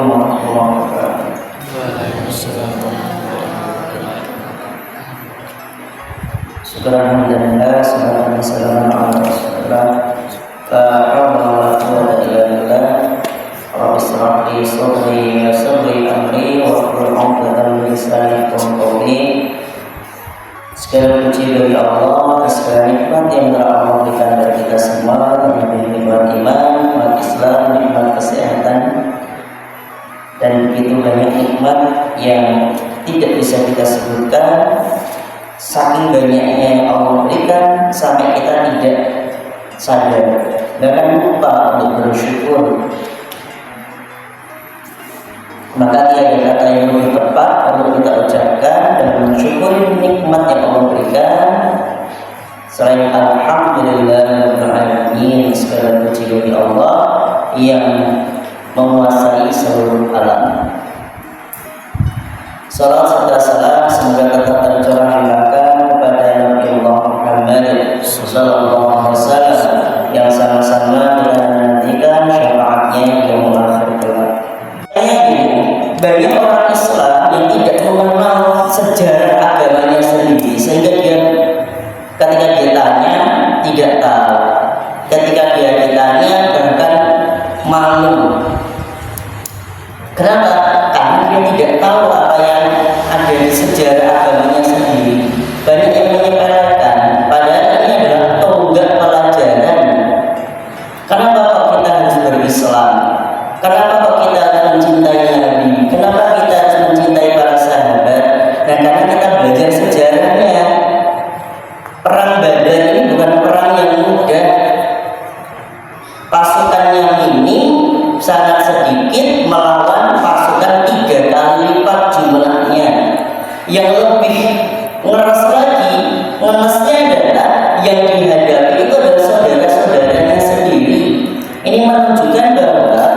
warahmatullahi wabarakatuh. Waalaikumsalam warahmatullahi wabarakatuh. Syukur alhamdulillah, salatu wassalamu ala rasulillah. La haula wa la quwwata illa billah. Rabbi shrah li sadri wa yassir li amri wahlul 'uqdatam min lisani yafqahu qawli. Segala puji bagi Allah, segala nikmat yang telah Allah berikan dari kita semua, terlebih nikmat iman, nikmat Islam, nikmat kesehatan, dan begitu banyak nikmat yang tidak bisa kita sebutkan. Saking banyaknya yang Allah berikan sampai kita tidak sadar, bahkan lupa untuk bersyukur. Maka tiada kata yang lebih tepat untuk kita ucapkan dan mensyukuri nikmat yang Allah berikan selain alhamdulillahirabbil alamin. Segala puji bagi Allah yang menguasai seluruh alam. Salam serta salam semoga tetap tercurah limpahkan kepada Nabi Allah Muhammad sallallahu alaihi wasallam yang sama-sama kita nantikan syafaatnya yang akhir kelak. Banyak orang Islam yang tidak mengenal sejarah agamanya sendiri, sehingga dia ketika dia tanya tidak tahu, ketika dia ditanya bahkan malu. Kenapa? Karena dia tidak tahu apa yang ada di sejarah agamanya sendiri. Banyak yang menyepelekan, padahal ini adalah tonggak pelajaran. Kenapa kok kita harus berislam? Kenapa kok kita harus mencintai Nabi? Kenapa kita harus mencintai para sahabat? Nah, karena kita belajar sejarahnya. Perang Badar ini bukan perang yang mudah. Pasukan yang minim, sangat sedikit melawan pasukan 3 kali lipat jumlahnya. Yang lebih ngeres lagi, ngeresnya adalah yang dihadapi itu adalah saudara-saudaranya sendiri. Ini menunjukkan bahwa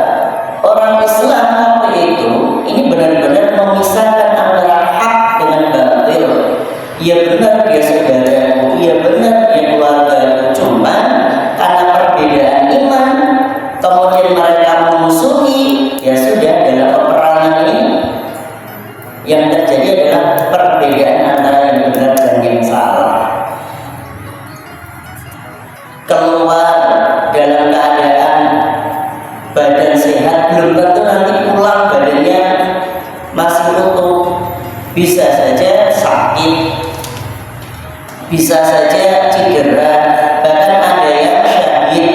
orang Islam waktu itu ini benar-benar memisahkan antara hak dengan batil. Ya benar dia saudaraku, ya benar dia keluargaku, cuman karena perbedaan iman kemudian mereka memusuhi, ya sudah dalam peperangan ini yang terjadi adalah perbedaan antara yang benar dan yang salah. Keluar dalam keadaan badan sehat belum tentu nanti pulang badannya masih utuh, bisa saja sakit, bisa saja cedera, bahkan ada yang syahid.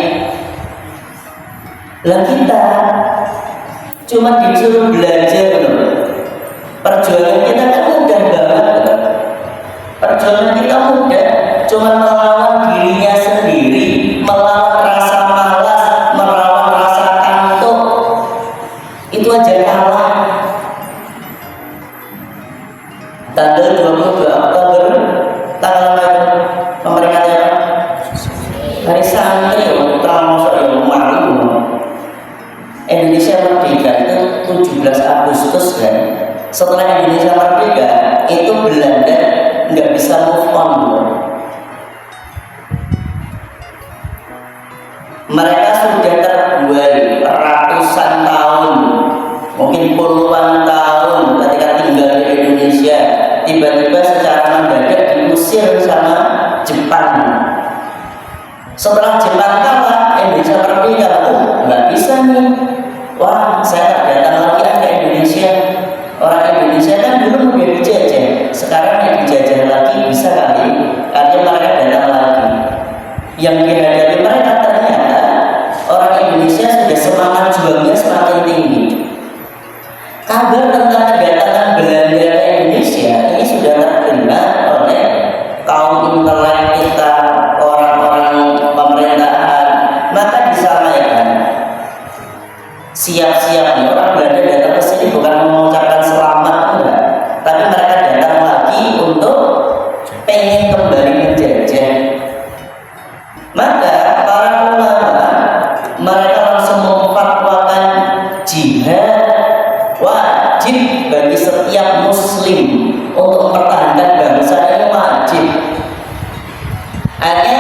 Lah kita cuma disuruh belajar loh. Perjuangan kita kan mudah banget loh. Perjuangan kita mudah, cuma melawan dirinya sendiri, melawan rasa malas, melawan rasa kantuk. Itu aja kalah. Tanggal 22 Oktober tanggal apa itu? Pemeringatan apa? Hari Santri, termasuk yang malu. Indonesia merdeka itu 17 Agustus kan. Setelah Indonesia merdeka itu Belanda nggak bisa move on. Mereka sudah terbuai ratusan tahun, mungkin puluhan tahun ketika tinggal di Indonesia, tiba-tiba secara mendadak diusir sama Jepang. Setelah Jepang kalah, Indonesia merdeka, nggak bisa nih. Wah, saya datang lagi ke Indonesia. Orang Indonesia kan dulu udah dijajah, sekarang yang dijajah lagi bisa kali, artinya mereka datang lagi. Yang dihadapi mereka ternyata orang Indonesia sudah semangat juangnya semakin tinggi. Kabar tentang kedatangan Belanda ke Indonesia ini sudah terdengar oleh kaum intelek kita, orang-orang pemerintahan, maka disampaikan siap-siap nih orang Belanda datang ke sini bukan mengucapkan selamat enggak, tapi mereka datang lagi untuk pengen kembali menjajah. Maka para ulama mereka langsung memfatwakan jihad wajib bagi setiap muslim untuk mempertahankan bangsa ini wajib. Hanya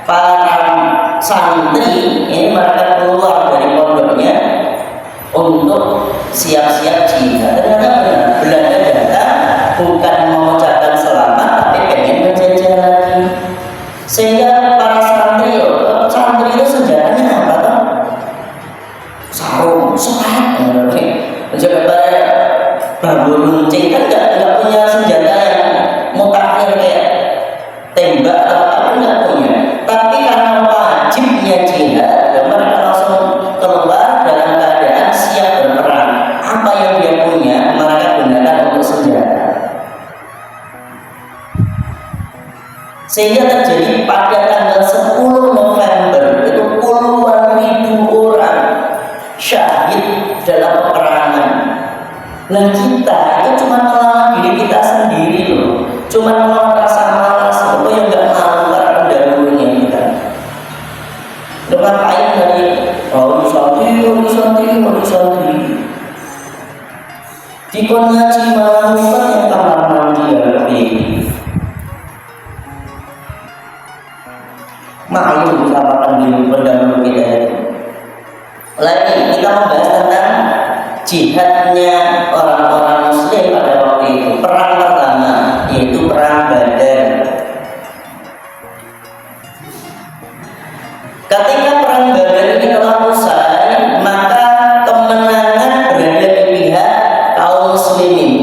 para santri ini mereka keluar dari pondoknya untuk siap-siap jihad. Ternyata benar, Belanda datang bukan mengucapkan selamat tapi pengen menjajah lagi. Sehingga para santri itu senjatanya apa tuh? Sarung, serat, mencoba bambu runcing kan nggak punya senjata yang mutakhir kayak tembak atau apa, nggak punya. Tapi karena wajibnya jihad, mereka langsung keluar dalam keadaan siap berperang. Apa yang dia punya mereka gunakan untuk senjata. Sehingga terjadi pada tanggal 10 November itu puluhan ribu orang syahid dalam peperangan. Nah kita itu cuma melawan diri kita sendiri loh, cuma melawan rasa malas loh, yang nggak mau para pendahulunya kita. Ngapain dari santri dikon ngaji malah ngumpet yang kamar mandi ya. Maklum sama pendahulu kita itu. Lagi kita membahas tentang jihadnya orang-orang muslim pada waktu itu. Perang pertama yaitu perang Badar. Ketika perang Badar ini telah usai, maka kemenangan berada di pihak kaum muslimin.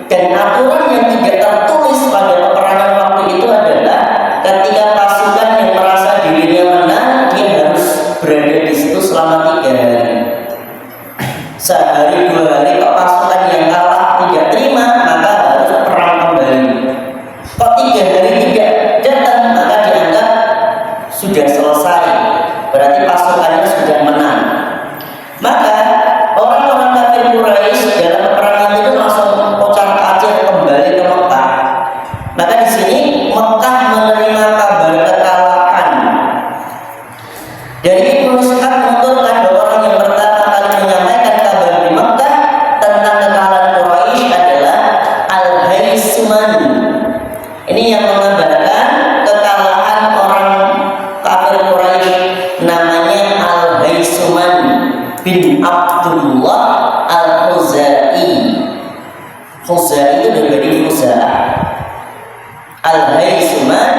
Dan aturan yang tidak tertulis pada peperangan waktu itu adalah ketika pasukan yang merasa dirinya menang, dia harus berada di situ selama 3 hari. Sehari 2 hari kok pasukan yang kalah tidak terima, maka harus perang kembali. Kok 3 hari tidak datang, maka dianggap sudah selesai, berarti pasukannya sudah menang. Maka orang-orang kafir Quraisy dalam peperangan itu langsung kocar-kacir kembali ke Mekah. Maka di sini Mekah menerima kabar kekalahan. Dari Ibnu Ishaq menuturkan bahwa orang yang pertama kali menyampaikan kabar di Mekah tentang kekalahan Quraisy adalah Al-Haisman. Ini yang mengabarkan kekalahan orang kafir Quraisy, namanya Al-Haisman bin Abdullah Al-Khuzai. Khuzai itu dari Khuza'ah. Al-Haisman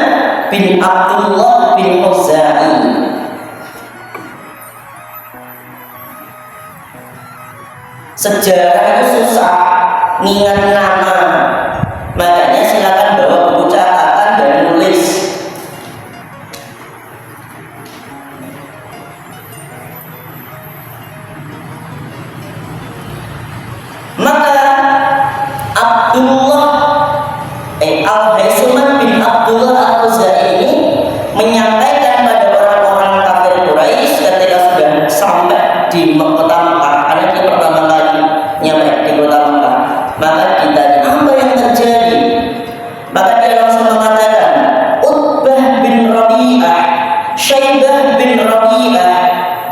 bin Abdullah bin Khuzai. Sejarah itu susah ngingat nama, makanya silakan bawa buku catatan dan nulis. Maka Al-Haisman bin Abdullah Al-Khuzai ini menyampaikan pada orang-orang kafir Quraisy ketika sudah sampai di kota Mekah, karena dia pertama kali nyampe di kota Mekah. Maka ditanya apa yang terjadi, maka dia langsung mengatakan Utbah bin Rabi'ah, Syaibah bin Rabi'ah,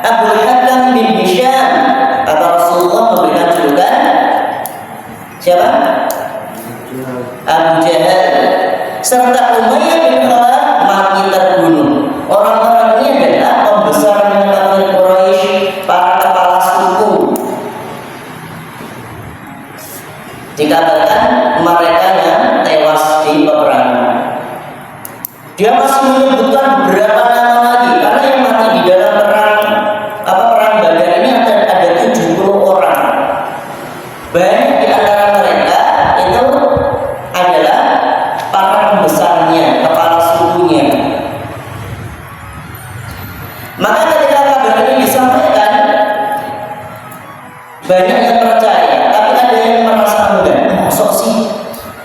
Abu Hakam bin Hisham. Kata Rasulullah memberikan julukan siapa? Abu Jahal serta Umayyah bin Khalaf mati terbunuh. Orang-orang ini adalah pembesarnya kafir Quraisy, para kepala suku. Dikatakan mereka yang tewas di peperangan. Dia masih menyebutkan beberapa nama lagi, karena yang mati di dalam perang Badar ini ada 70 orang. Banyak di antara mereka itu adalah para pembesarnya, kepala sukunya. Maka ketika kabar ini disampaikan, banyak yang percaya, tapi ada yang merasa enggak. Masuk sih,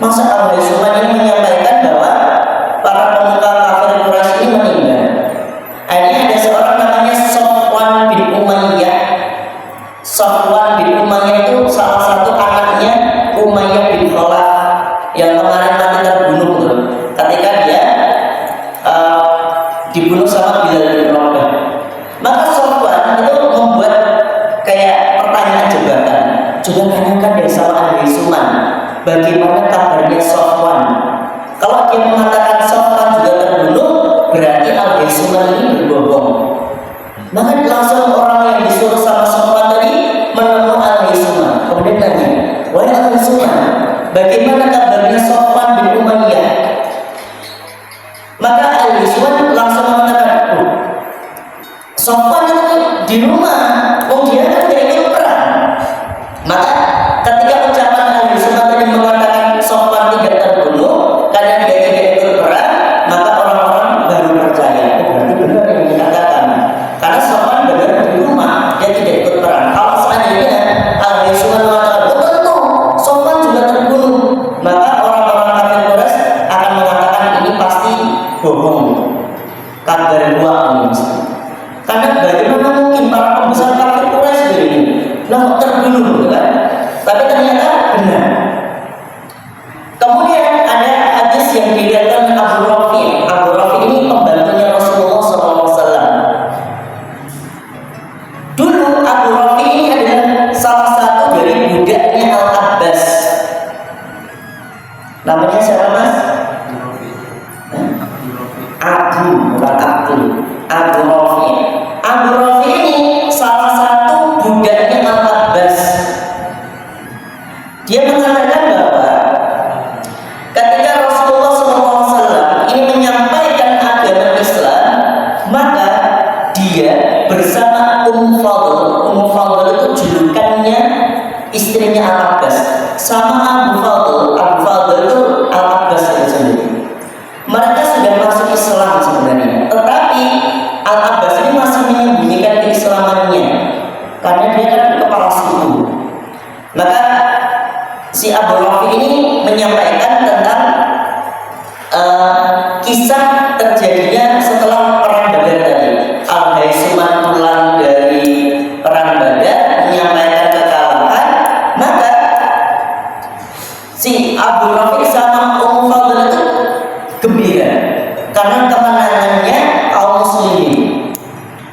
masa Al-Haisman ini menyampaikan bahwa para pemuka kafir Quraisy ini meninggal. Akhirnya ada seorang namanya Safwan bin Umayyah. Safwan bin Umayyah itu salah satu anaknya Umayyah bin Khalaf yang kemarin mati terbunuh tuh, ketika dia dibunuh sama Bilal bin Rabah. Maka Safwan itu membuat kayak pertanyaan jebakan. Coba tanyakan deh sama Al-Haisman, bagaimana kabarnya Safwan? Kalau dia mengatakan Safwan juga terbunuh, berarti Al-Haisman ini berbohong. Maka langsung orang yang disuruh sama Safwan tadi menemui bagaimana kabarnya Sofwan bin Umayyah? Maka Al-Hiswan langsung mengatakan, oh, Sofwan itu di rumah, oh dia kan tidak ikut perang. Maka ketika ucapan Al-Hiswan tadi mengatakan Sofwan tidak terbunuh karena dia tidak ikut perang, maka orang-orang baru percaya. Oh, berarti benar yang dikatakan. Karena Sofwan benar di rumah, dia tidak ikut perang. Kalau seandainya Al-Hiswan mengatakan, oh tentu Sofwan juga terbunuh, maka orang-orang kafir Quraisy akan mengatakan ini pasti bohong, kabar bohong. Karena bagaimana mungkin para pembesar kafir Quraisy ini lah terbunuh, kan? Tapi ternyata benar. Kemudian ada hadis yang diriwayatkan Abu Rafi. Abu Rafi ini pembantunya Rasulullah SAW. Dulu Abu Rafi ini adalah salah satu dari budaknya Al-Abbas. Namanya siapa, Mas? Abu, bukan Abdul. Abu Rafi. Abu Rafi ini salah satu budaknya Al-Abbas. Dia mengatakan bahwa ketika Rasulullah SAW ini menyampaikan agama Islam, maka dia bersama Fadl itu julukannya istrinya Al-Abbas, sama Abu Fadl itu Al-Abbas itu sendiri. Mereka sudah masuk Islam sebenarnya, tetapi Al-Abbas ini masih menyembunyikan keislamannya karena dia kan kepala suku. Maka si Abu Rafi ini menyampaikan tentang kisah terjadinya setelah perang Badar tadi. Al-Hiswan pulang dari perang Badar menyampaikan kekalahan, maka si Abu Rafi sama Fadl itu gembira karena kemenangannya kaum muslimin.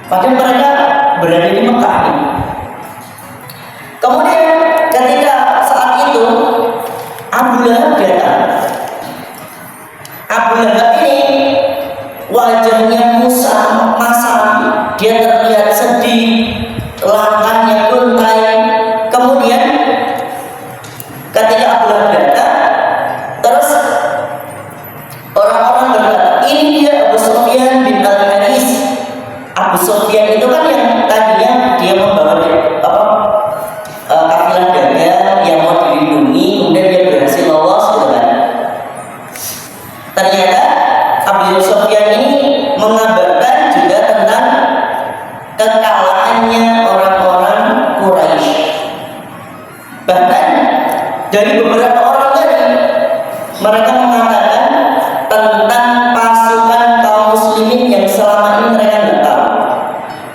Padahal mereka berada di Mekah. Kemudian ketika saat itu Abu Lahab datang. Abu Lahab ini wajahnya masam, dia terlihat sedih, langkahnya guntai. Kemudian ketika Abu Lahab datang, terus orang-orang berkata, ini dia Abu Sufyan bin Al-Haris. Abu Sufyan itu kan yang tadinya dia membawa kafilah dagang yang mau dilindungi, kemudian dia berhasil lolos, gitu kan. Ternyata Abu Sufyan ini mengabarkan juga tentang kekalahannya orang-orang Quraisy. Bahkan dari beberapa orang tadi mereka mengatakan tentang pasukan kaum muslimin yang selama ini mereka tidak tahu.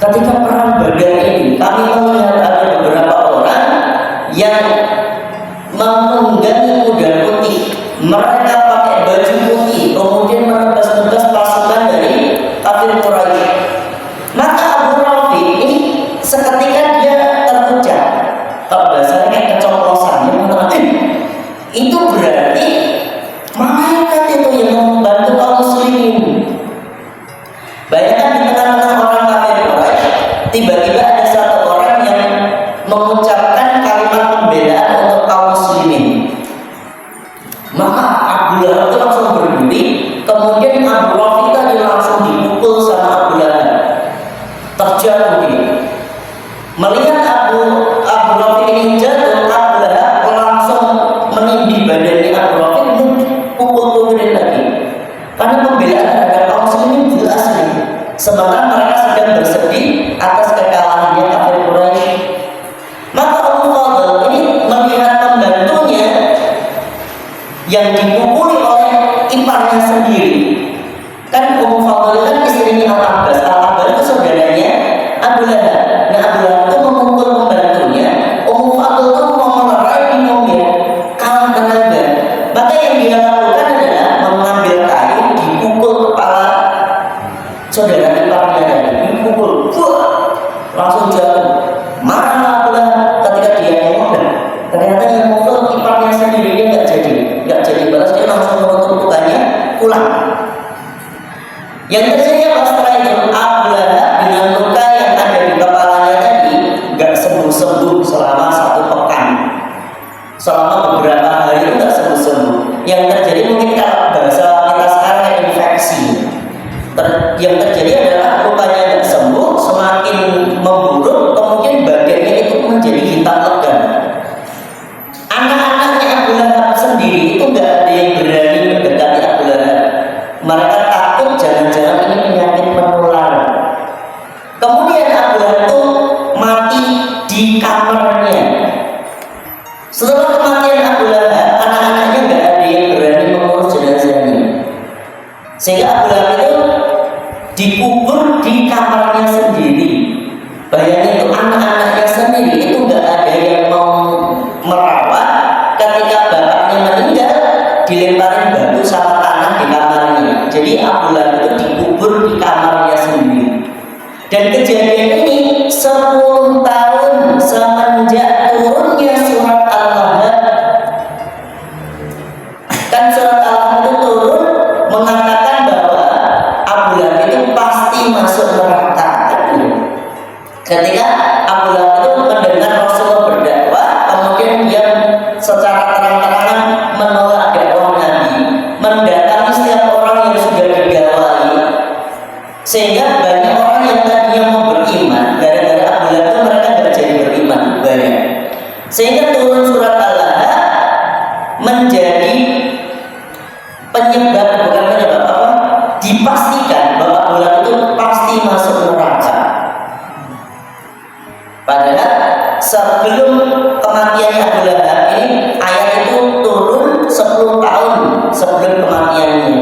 Ketika perang Badar ini kami melihat ada beberapa orang yang menunggangi kuda putih. Mereka pakai baju putih, kemudian menebas-nebas pasukan dari kafir Quraisy. Maka Abu Rafi ini seketika dia terucap, kalau bahasanya kayak kecoplosan, dia mengatakan, itu berarti malaikat itu yang membantu kaum muslimin. Bayangkan di tengah-tengah orang kafir Quraisy, tiba-tiba ada satu orang yang mengucapkan kalimat pembelaan untuk kaum muslimin. Maka Abu Lahab itu langsung berdiri, kemudian Abu Rafi tadi langsung dipukul sama Abu Lahab, terjatuh dia. Melihat Abu Rafi ini jatuh, Abu Lahab langsung menindih badannya Abu Rafi dan pukul-pukulin lagi. Karena pembelaan terhadap kaum muslimin jelas nih. Sementara mereka sedang bersedih atas kekalahannya kafir Quraisy. Maka Abu Fadl ini melihat pembantunya yang dipukuli oleh iparnya sendiri. Kan Abu Fadl kan istrinya Al-Abbas. Al-Abbas itu saudaranya Abu Lahab. Nah, Abu Lahab itu memukul pembantunya. Abu Fadl itu mau melerai bingungnya, kalah tenaga. Maka yang dia lakukan adalah mengambil kayu, dipukul kepala saudara iparnya tadi, dipukul, langsung jatuh. Marah Abu Lahab ketika dia ngomong, ternyata yang mukul iparnya sendiri, dia nggak jadi balas, dia langsung menutup lukanya, pulang. Yang terjadi apa setelah itu? Abu Lahab dengan luka yang ada di kepalanya tadi nggak sembuh selama 1 pekan. Selama beberapa hari itu nggak sembuh. Setelah kematian Abu Lahab, anak-anaknya nggak ada yang berani mengurus jenazahnya, sehingga Abu Lahab itu dikubur di kamarnya sendiri. Bayangin itu, anak-anaknya sendiri itu nggak ada yang mau merawat. Ketika bapaknya meninggal, dilemparin batu sama tanah di kamarnya. Jadi Abu Lahab itu dikubur di kamarnya sendiri. Dan kejadian ini 10 tahun semenjak turunnya surat Al-Lahab. Kan surat Al-Lahab itu turun mengatakan bahwa Abu Lahab itu pasti masuk neraka. Ketika Abu Lahab itu mendengar Rasulullah berdakwah, kemudian dia secara terang-terangan menolak dakwah Nabi, mendatangi setiap orang yang sudah didakwai, sehingga banyak orang yang tadinya mau beriman gara-gara Abu Lahab itu mereka tidak jadi beriman banyak. Sehingga turun surat Al-Lahab menjadi penyebab, bukan penyebab apa, dipastikan bahwa Abu Lahab itu pasti masuk neraka. Padahal sebelum kematiannya Abu Lahab ini, ayat itu turun 10 tahun sebelum kematiannya.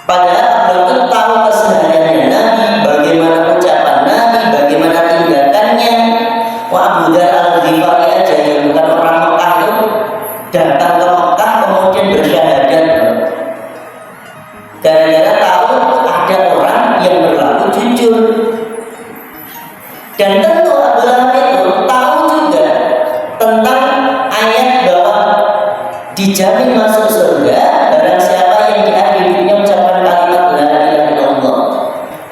Padahal Abu Lahab itu tahu kesehariannya Nabi, bagaimana ucapan Nabi, bagaimana tindakannya. Wah, Abu Dzar Al-Ghifari aja yang bukan orang Mekah itu datang ke Mekah kemudian bersyahadat gara-gara tahu ada orang yang berlaku jujur. Dan tentu Abu Lahab itu tahu juga tentang ayat bahwa dijamin masuk surga barang siapa yang di akhir hidupnya ucapkan kalimat la ilaha illallah.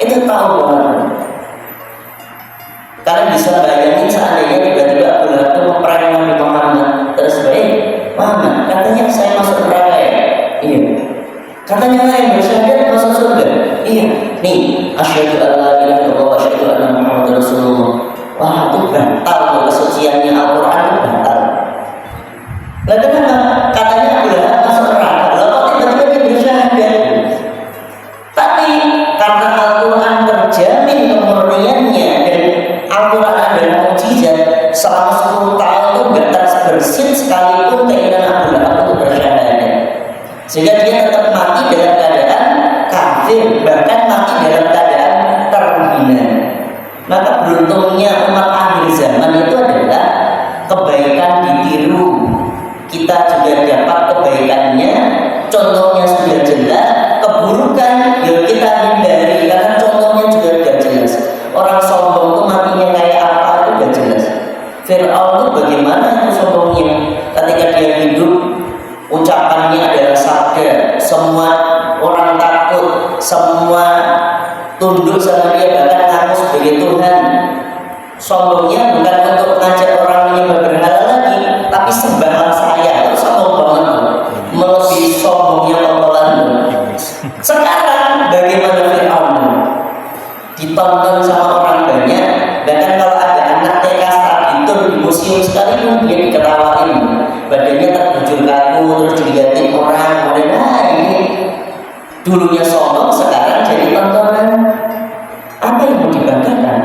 Itu tahu banget. Kalian bisa bayangin seandainya tiba-tiba Abu Lahab itu memprank Nabi Muhammad, terus baik Muhammad, katanya saya masuk neraka ya? Iya. Katanya saya bersyahadat masuk surga? Iya. Nih, asyhadu an la ilaha illallah wa asyhadu anna Muhammadar Rasulullah. Wah, itu batal, kesuciannya Al-Quran itu batal. Lah kenapa? Katanya Abu Lahab masuk neraka. Lah kok tiba-tiba dia bersyahadat? Tapi karena Al-Quran terjamin kemurniannya dan Al-Quran adalah mukjizat, selama 10 tahun itu nggak terbersit sekalipun keinginan Abu Lahab untuk bersyahadat, sehingga dia tetap mati dalam keadaan kafir, bahkan mati dalam keadaan terhina. Maka beruntungnya umat akhir zaman itu adalah kebaikan ditiru. Kita juga dapat kebaikannya, contohnya sudah jelas. Keburukan ya kita hindari karena contohnya juga sudah jelas. Orang sombong itu matinya kayak apa itu sudah jelas. Fir'aun itu bagaimana itu sombongnya ketika dia hidup, ucapannya adalah sabda, semua orang takut, semua tunduk sama dia, bahkan ngaku sebagai Tuhan. Sombongnya bukan untuk mengajak orang menyembah berhala lagi, tapi sembah saya. Itu sombong banget, melebihi sombongnya pepelan. Sekarang bagaimana Fir'aun? Ditonton sama orang banyak, bahkan kalau ada anak TK itu di museum sekalipun dia diketawain, badannya terbujur kaku, terus dilihatin orang. Nah ini dulunya sombong, sekarang jadi tontonan. Apa yang mau dibanggakan?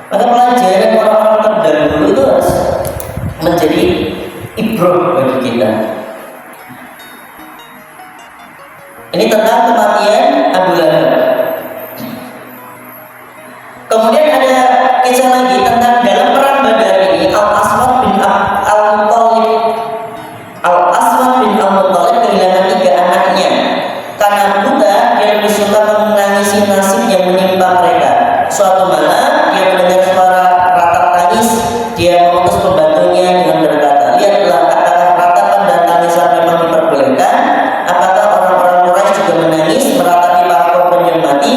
Maka pelajaran orang-orang terdahulu itu harus menjadi ibrah bagi kita. Ini tentang kematian Abu Lahab. Kemudian ada kisah lagi tentang dalam perang Badar ini, Al-Aswad bin Al-Muttalib. Al-Aswad bin Al-Muttalib kehilangan 3 anaknya. Karena buta, dia lebih suka menangisi nasib yang menimpa mereka. Suatu malam dia mendengar suara ratap tangis. Dia mengutus pembantunya dengan berkata, lihatlah apakah ratapan dan tangisan memang diperbolehkan. Apakah orang-orang Quraisy juga menangis meratapi para korban yang mati?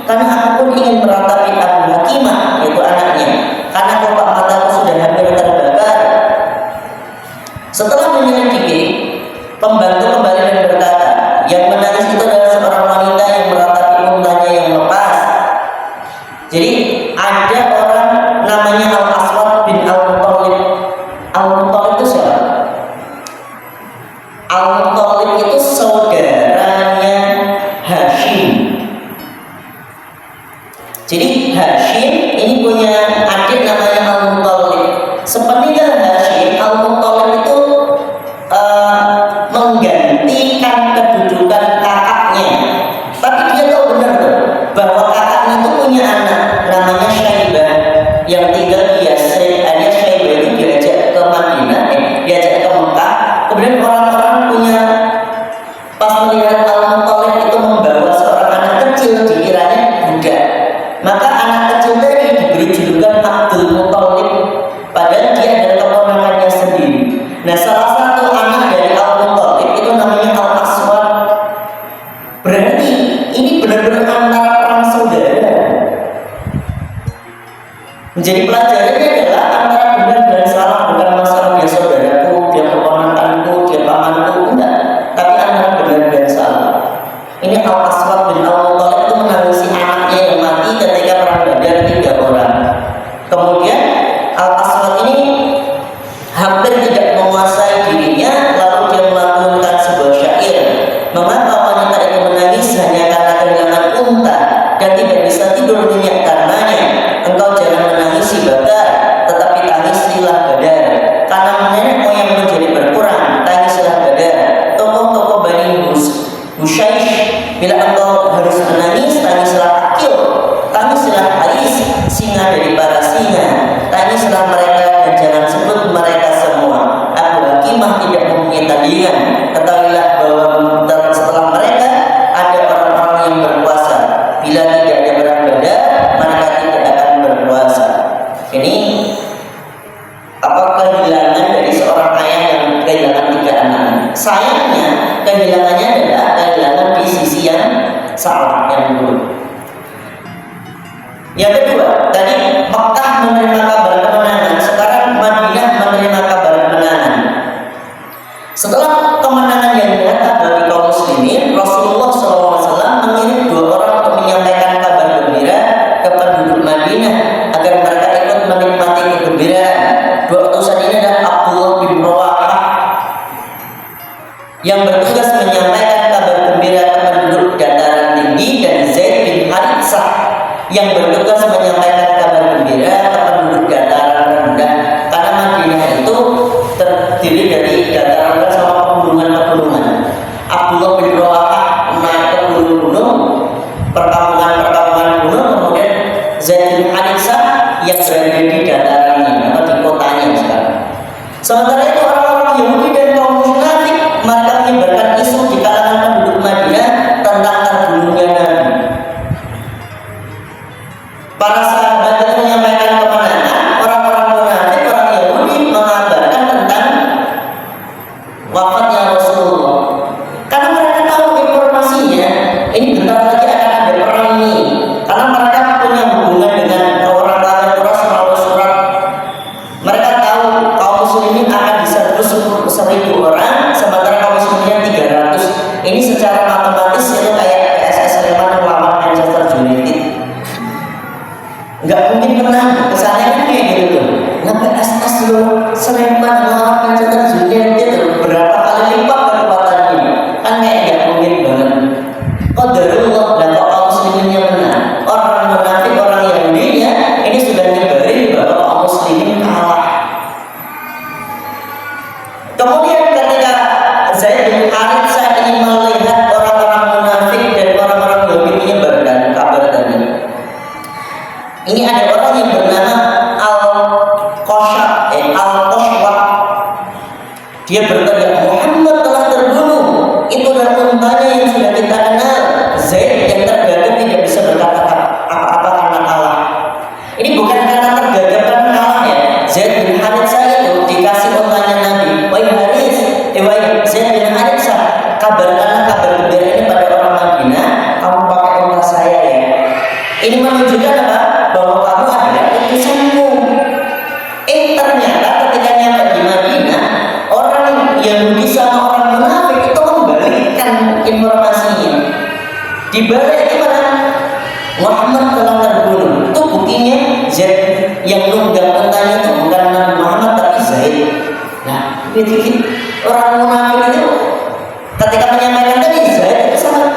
Karena aku pun ingin meratapi Abu Hakimah, yaitu anaknya, karena kelopak mataku sudah hampir terbakar. Setelah menyelidiki, pembantu kembali dan berkata, yang menangis itu adalah seorang wanita yang meratapi untanya yang lepas. Jadi ada orang namanya Al-Aswad bin Al-Muttalib. Al-Muttalib itu siapa? Al-Muttalib itu saudaranya Hashim. Jadi Hashim ini punya adik namanya Al-Muttalib. Sepertinya hampir tidak menguasai dirinya, lalu dia melantunkan sebuah syair. Mengapa wanita itu menangis? Hanya karena kehilangan unta dan tidak bisa tidur nyenyak karenanya. Engkau jangan menangisi Badar, tetapi tangisilah Badar. Karena nenek moyang menjadi berkurang, tangislah Badar. Tokoh-tokoh Bani Hushaish, bila engkau harus menangis, tangislah Akil, tangislah Ais, singa dari para singa, tangislah mereka dan jangan sebut mereka semua. Abu Hakimah tidak mempunyai tandingan. Ketahuilah bahwa setelah mereka ada orang-orang yang berkuasa. Bila tidak ada perang Badar, mereka tidak akan berkuasa. Ini kehilangan dari seorang ayah yang kehilangan 3 anak. Sayangnya kehilangannya adalah kehilangan di sisi yang salah, yang buruk. Yang kedua, tadi Makkah menerima kabar kemenangan, sekarang Madinah menerima kabar kemenangan. Setelah kemenangan yang nyata bagi kaum muslimin, Rasulullah SAW mengirim 2 orang untuk menyampaikan kabar gembira ke penduduk Madinah agar mereka ikut menikmati kegembiraan. 2 utusan ini adalah Abdullah bin Rawahah yang bertugas menyampaikan kabar gembira ke penduduk dataran tinggi, dan Zaid bin Haritsah yang bertugas menyampaikan kabar gembira ke penduduk dataran rendah. Karena Madinah itu terdiri dari dataran rendah sama pegunungan-pegunungan. Abdullah bin Rawahah naik ke gunung-gunung, perkampungan-perkampungan gunung, kemudian Zaid bin Haritsah yang berada di datarannya atau di kotanya sekarang. Sementara itu orang-orang Yahudi dan kaum munafik mereka menyebarkan isu di kalangan penduduk Madinah tentang terbunuhnya Nabi. Para sahabat itu menyampaikan kemenangan, orang-orang munafik, orang Yahudi mengabarkan tentang wafatnya Rasulullah. Karena mereka tahu informasinya, ini bentar lagi akan ada perang ini. Karena mereka punya hubungan dengan orang kafir Quraisy melalui surat. Mereka tahu kaum muslimin akan diserbu 1.000 orang, sementara kaum musliminnya 300. Ini secara matematis itu kayak PSS Sleman melawan Manchester United. Nggak mungkin menang, kesannya kan kayak gitu tuh. Nah PSS loh, Sleman melawan Manchester United tuh berapa kali lipat kekuatannya? Kan kayak nggak mungkin banget. Qadarullah, dan kok kaum musliminnya menang. Orang munafik, orang Yahudinya ini sudah nyebarin bahwa kaum muslimin kalah. Kemudian ketika Zaid bin Haritsah ingin melihat orang-orang munafik dan orang-orang Yahudi menyebarkan kabar tadi, ini ada orang yang bernama Al-Qashwa. Dia berteriak, Muhammad telah terbunuh. Itulah untanya yang sudah kita kenal. Zaid yang tergagap tidak bisa berkata apa-apa karena kalah. Ini bukan karena tergagap karena kalah ya. Zaid bin Haritsah itu dikasih untanya Nabi. Wahai Zaid bin Haritsah, kabarkanlah kabar gembira ini pada orang Madinah. Kamu pakai unta saya ya. Ini menunjukkan apa? Bahwa kamu adalah utusanku. Ternyata ketika nyampe di Madinah, orang Yahudi sama orang munafik itu membalikkan informasinya. Dibalik gimana? Muhammad telah terbunuh. Itu buktinya Zaid yang nunggang untanya itu bukan Nabi Muhammad tapi Zaid. Nah, begitu orang munafik itu ketika menyampaikan tadi Zaid itu sangat,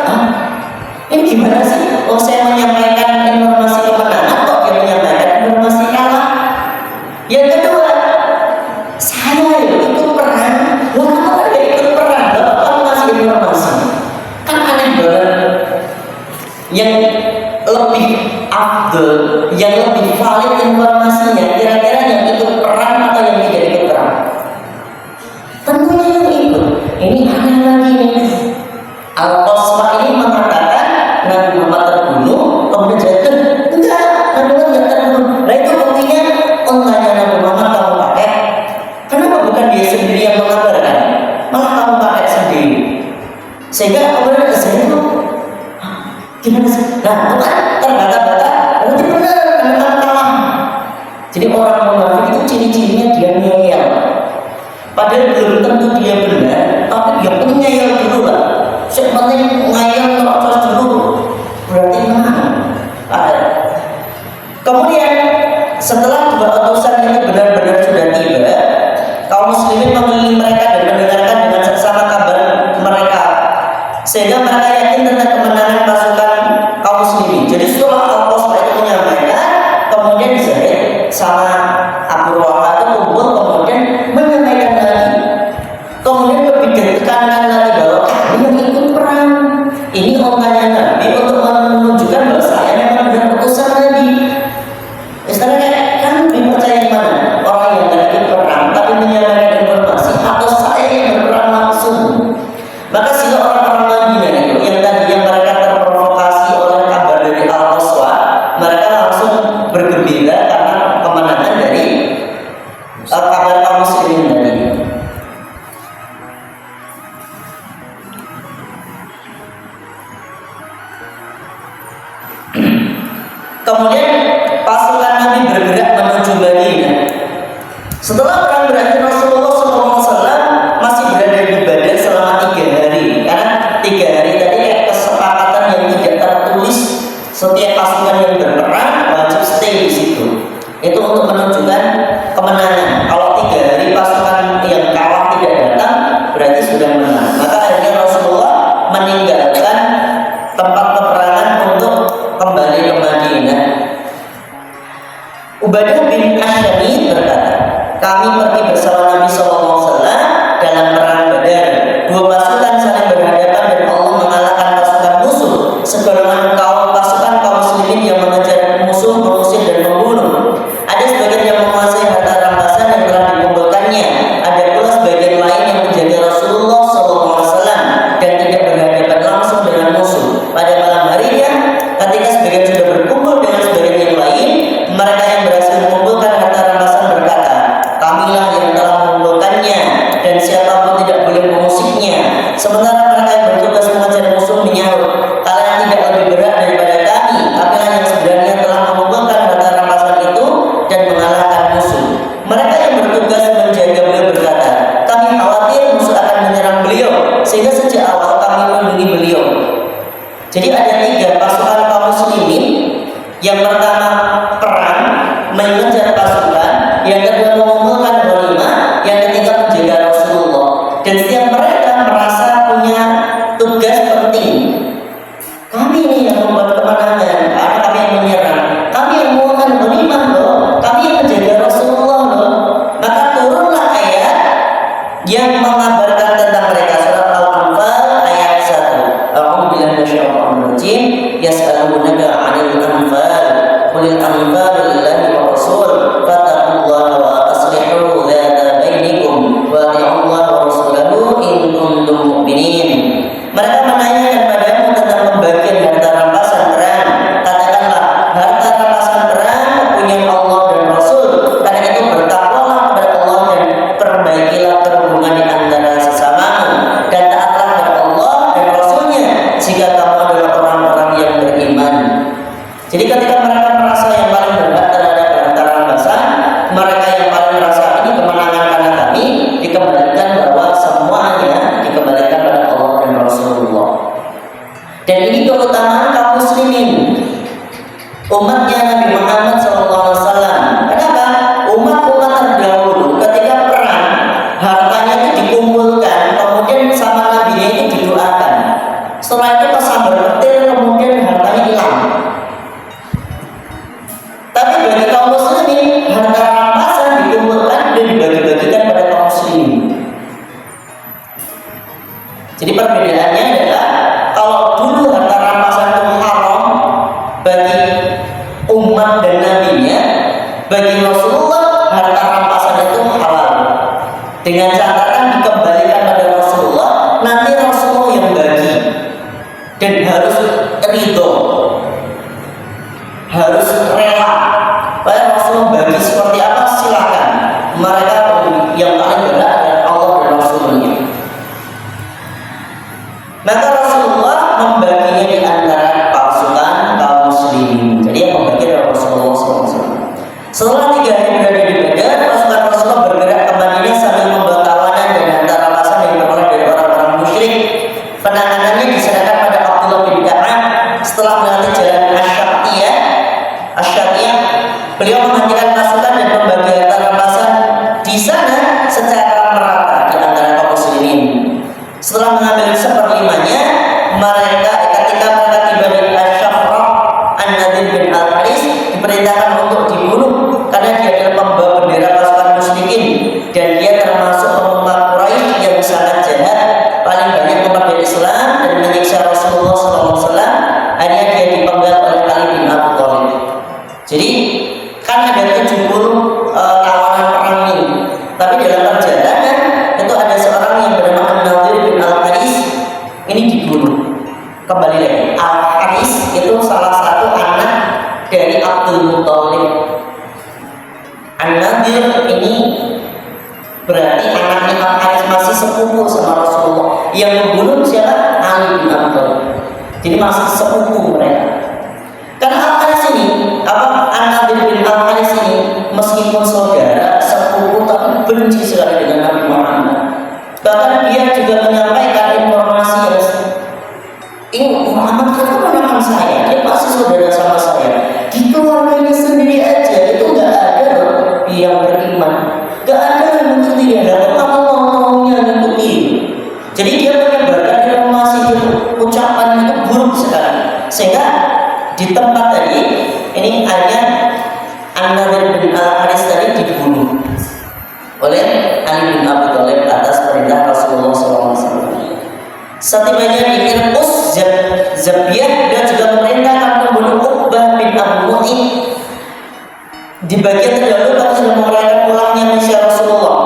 ini gimana sih? Oh, saya menyampaikan informasi kemenangan kok dia menyampaikan informasi kalah. Yang kedua, saya ikut perang, kenapa dia ikut perang? Bapak masih informasi, kan aneh banget. Yang lebih afdal, yang lebih valid informasinya, kira-kira yang ikut perang atau yang tidak ikut perang? Tentunya yang ikut. Ini aneh lagi nih. Al-Qaswa ini mengatakan Nabi Muhammad terbunuh, kemudian jatuh. Enggak, Nabi Muhammad tidak terbunuh. Nah itu buktinya untanya Nabi Muhammad kamu pakai. Kenapa bukan dia sendiri yang mengabarkan? Malah kamu pakai sendiri. Sehingga kemudian saya itu gimana sih? Nah itu kan terbata-bata. Berarti benar, karena kalah. Jadi orang munafik itu ciri-cirinya dia ngeyel. Padahal belum tentu dia benar, tapi dia punya ngeyel dulu lah. Sebenarnya ngeyel terus dulu, berarti menang. Kemudian setelah 2 utusan ini benar-benar sudah tiba, kabar kaum muslimin tadi. Kemudian pasukan Nabi bergerak menuju Madinah. Setelah perang berakhir, Rasulullah SAW masih berada di Badar selama 3 hari. Karena 3 hari tadi kayak kesepakatan yang tidak tertulis, setiap pasukan yang berperang wajib stay di situ. Itu untuk menunjukkan kemenangan. Kalau 3 hari pasukan yang kalah tidak datang, berarti sudah menang. Maka akhirnya Rasulullah meninggalkan tempat peperangan untuk kembali ke Madinah. Ubadah bin Asyami berkata, kami pergi bersama Nabi SAW dalam perang Badar. 2 pasukan saling berhadapan dan Allah mengalahkan pasukan musuh. Segolongan pasukan kaum muslimin yang mengejar musuh, mengusir dan membunuh. Ada sebagian yang menguasai harta rampasan yang telah dikumpulkannya. Ada pula sebagian lain yang menjaga Rasulullah SAW dan tidak berhadapan langsung dengan musuh. Pada malam harinya, ketika sebagian sudah berkumpul dengan sebagian yang lain, mereka yang berhasil mengumpulkan harta rampasan berkata, kamilah yang telah mengumpulkannya dan siapapun tidak boleh mengusiknya. Sementara mereka yang bertugas mengejar musuh menyahut, kalian tidak lebih berat daripada kami. Kamilah yang sebenarnya telah mengumpulkan harta rampasan itu dan mengalahkan musuh. Mereka yang bertugas menjaga beliau berkata, kami khawatir musuh akan menyerang beliau, sehingga sejak awal kami melindungi beliau. Jadi ada 3 pasukan kaum muslimin. Yang pertama perang, mengejar pasukan. Yang kedua mengumpulkan ghanimah. Yang ketiga menjaga Rasulullah. Dan setiap mereka merasa punya tugas penting. Kami ini yang membuat kemenangan, karena kami yang menyerang. Kami yang mengumpulkan ghanimah loh. Kami yang menjaga Rasulullah loh. Maka turunlah ayat yang mengabarkan tentang mereka. Surat Al-Anfal ayat 1. A'udzubillahi minasyaitonir rajim. Yas'alunaka 'anil anfal. Qulil anfalu lillahi wa rasul. Fattaqullaha wa aslihu dzata bainikum wa ati'ullaha wa rasulahu in kuntum mu'minin. Mereka menanyakan padamu tentang pembagian harta rampasan perang. Katakanlah, harta rampasan perang punya Allah dan Rasul. Karena itu bertakwalah kepada Allah dan perbaikilah perhubungan di antara sesamamu, dan taatlah kepada Allah dan Rasulnya jika kamu adalah orang-orang yang beriman. Jadi ketika mereka merasa yang paling berhak terhadap harta rampasan, mereka yang paling merasa ini kemenangan karena kami, dikembalikan bahwa semuanya dikembalikan pada Allah dan Rasulullah. Dan ini keutamaan kaum muslimin, umatnya Nabi Muhammad SAW. Kenapa? Umat-umat terdahulu ketika perang, hartanya itu dikumpulkan, kemudian sama Nabi itu didoakan. Setelah itu pas sambar petir, kemudian hartanya hilang. Tapi bagi kaum muslimin, harta rampasan dikumpulkan dan dibagi-bagikan pada kaum muslimin. Jadi perbedaannya adalah, kalau dulu harta rampasan itu haram bagi umat dan nabinya, bagi Rasulullah harta rampasan itu halal. Dengan catatan dikembalikan pada Rasulullah, nanti Rasulullah yang bagi dan harus ridho, harus rela. Baik Rasulullah bagi seperti apa silakan. Mereka yang paling berat adalah Allah dan Rasulnya. Maka Rasulullah membaginya di antara pasukan kaum muslimin. Jadi yang membagi adalah Rasulullah SAW. Setelah 3 hari berada di Badar, pasukan Rasulullah bergerak ke Madinah sambil membawa tawanan dan harta rampasan yang diperoleh dari orang-orang musyrik. Penanganannya diserahkan pada Abdullah bin Ka'ab. Setelah melewati jalan Asyatiyah, beliau menghentikan pasukan dan membagi harta rampasan di sana secara merata di antara kaum muslimin. Setelah mengambil 1/5-nya, ketika mereka tiba di Asyafrah, An-Nadir bin Al-Haris diperintahkan untuk dibunuh karena dia adalah pembawa bendera pasukan musyrikin dan dia termasuk pemuka Quraisy yang sangat jahat, paling banyak memperdayakan Islam dan menyiksa Rasulullah SAW. Akhirnya dia dipenggal oleh Ali bin Abi Thalib. Jadi kan ada 70 tawanan perang ini, tapi dalam Berarti anaknya Al-Haris masih sepupu sama Rasulullah. Yang membunuh siapa? Ali bin Abi Thalib. Jadi masih sepupu mereka. Karena Al-Haris ini, An-Nadir bin Al-Haris ini meskipun saudara, sepupu, tapi benci sekali dengan Nabi Muhammad. Bahkan dia juga menyampaikan informasi yang Muhammad kan menekan saya, dia pasti saudara sama saya. Di keluarganya sendiri aja itu nggak ada loh yang beriman, nggak ada yang mengikuti dia. Dan kamu maunya mengikuti. Jadi dia menyebarkan informasi itu, ucapan itu buruk sekali. Sehingga di tempat tadi ini hanya An-Nadir bin Al-Haris tadi dibunuh oleh Ali bin Abi Thalib atas perintah Rasulullah SAW. Setibanya di Irqus, Zabiyah dan juga memerintahkan membunuh Uqbah bin Abu Mu'in. Di bagian terdahulu kami sudah menguraikan pulangnya Mesya Rasulullah.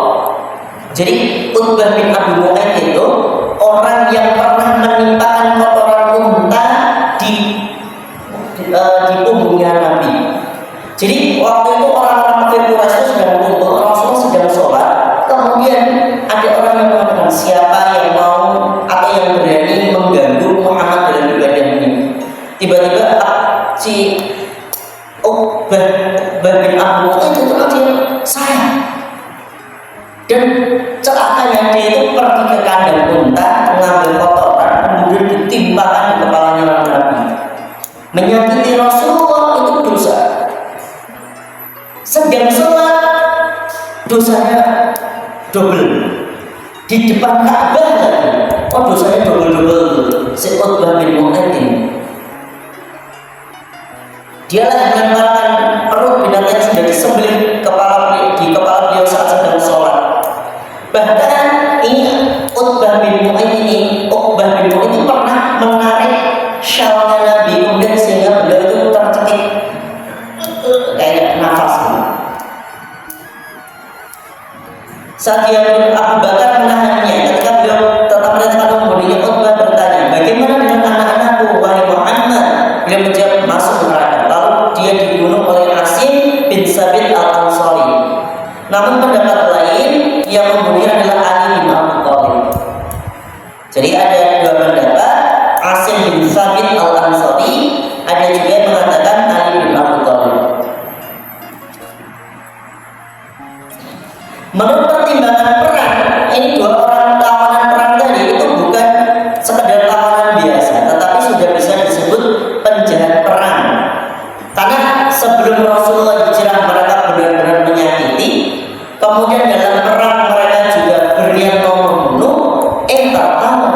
Jadi Uqbah bin Abu Mu'in itu orang yang pernah menimpakan kotoran unta di punggungnya Nabi. Jadi waktu itu orang-orang kafir Quraisy itu sedang kumpul, Rasulullah sedang sholat. Kemudian ada orang yang mengatakan, siapa yang mau atau yang berani mengganggu Muhammad dalam ibadah ini. Tiba-tiba si Uqbah bin Abu Mu'in itu dia, saya. Dan celakanya dia itu pergi ke kandang unta, mengambil kotoran, kemudian ditimpakan di kepalanya Nabi. Menyakiti Rasulullah itu dosa. Sedang sholat dosanya double di depan Ka'bah lagi. Oh, dosanya double. Si Uqbah bin Mu'in ini, dialah yang melemparkan perut binatang yang sudah disembelih di kepala beliau saat sedang sholat. Bahkan ini Uqbah bin Mu'in ini pernah menarik syalnya Nabi, kemudian sehingga beliau itu tercekik kayak nafas. Saat dia Abu Bakar menahannya, ketika beliau tetap merintahkan membunuhnya, Uqbah bertanya, bagaimana dengan anak-anakku wahai Muhammad? Beliau menjawab, masuk neraka. Lalu dia dibunuh oleh Asim bin Sabit Al-Ansari. Namun pendapat lain yang membunuhnya adalah Ali bin Abi Thalib. Jadi ada dua pendapat, Asim bin Sabit Al-Ansari, ada juga yang mengatakan Ali bin Abi Thalib. Menurut pertimbangan perang, ini dua orang tawanan perang tadi itu bukan sekedar tawanan biasa, tetapi sudah bisa disebut penjahat perang. Karena sebelum Rasulullah hijrah mereka benar-benar menyakiti, kemudian dalam perang mereka juga berniat mau membunuh, tertawan.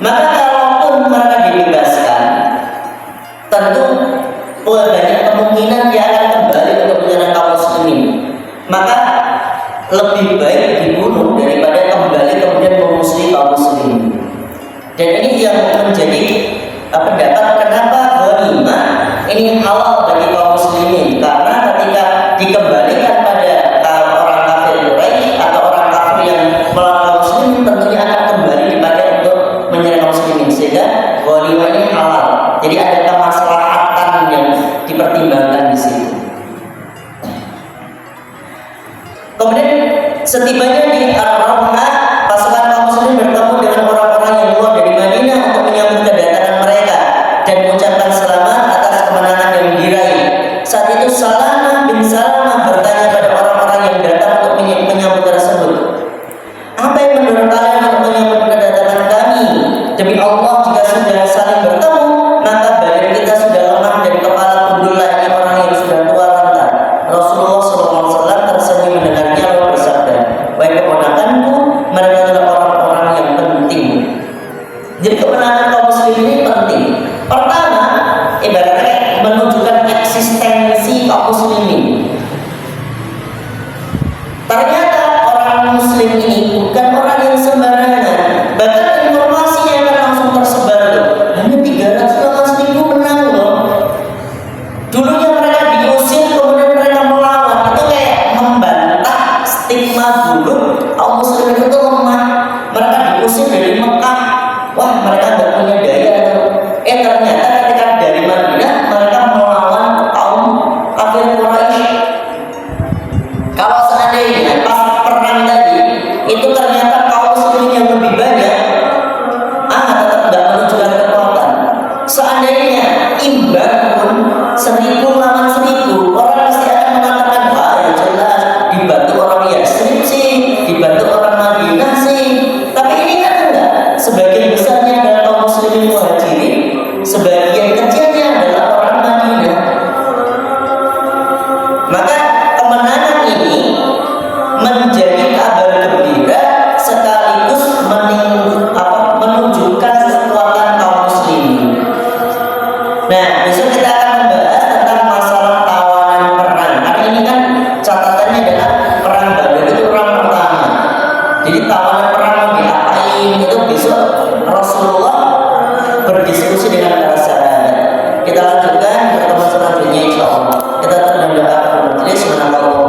Maka kalaupun mereka dibebaskan, tentu banyak kemungkinan dia akan kembali untuk menyerang kaum muslimin. Maka lebih baik dibunuh daripada kembali kemudian memusuhi kaum muslimin. Dan ini yang menjadi pendapat kenapa ghanimah ini halal bagi kaum muslimin, karena ketika dikembalikan pada orang kafir Quraisy atau orang kafir yang melawan kaum muslimin, tentunya akan kembali dipakai untuk menyerang kaum muslimin, sehingga ghanimah ini halal. Jadi ada kemaslahatan yang dipertimbangkan di situ. Kemudian setibanya di Ar-Ramha, pasukan kaum muslimin bertemu dengan orang-orang yang keluar dari Madinah untuk menyambut kedatangan mereka dan mengucapkan selamat atas kemenangan yang diraih. Saat itu Salamah bin Salamah bertanya pada orang-orang yang datang untuk menyambut tersebut, apa yang mendorong kalian untuk menyambut kedatangan kami? Demi Allah, jika sudah saling bertemu, maka badan kita sudah lemah dan kepala gundul layaknya orang yang sudah tua renta. Rasulullah SAW tersenyum mendengarnya lalu bersabda, wahai keponakanku, mereka adalah orang-orang yang penting. Jadi kemenangan kaum muslimin ini penting. Pertama, ibaratnya menunjukkan eksistensi kaum muslimin. Ternyata orang muslim ini bukan orang yang sembarangan. Bahkan informasinya akan langsung tersebar loh. Hanya 300 menang loh. Dulunya mereka diusir, kemudian mereka melawan. Itu kayak membantah stigma dulu kaum muslim itu lemah. Mereka diusir dari Mekah. Wah, mereka nggak punya daya. Ternyata ketika dari Madinah mereka melawan kaum kafir Quraisy. Kalau seandainya pas perang tadi Kita lanjutkan pertemuan selanjutnya insya Allah. Kita terus berdoa majelis menambah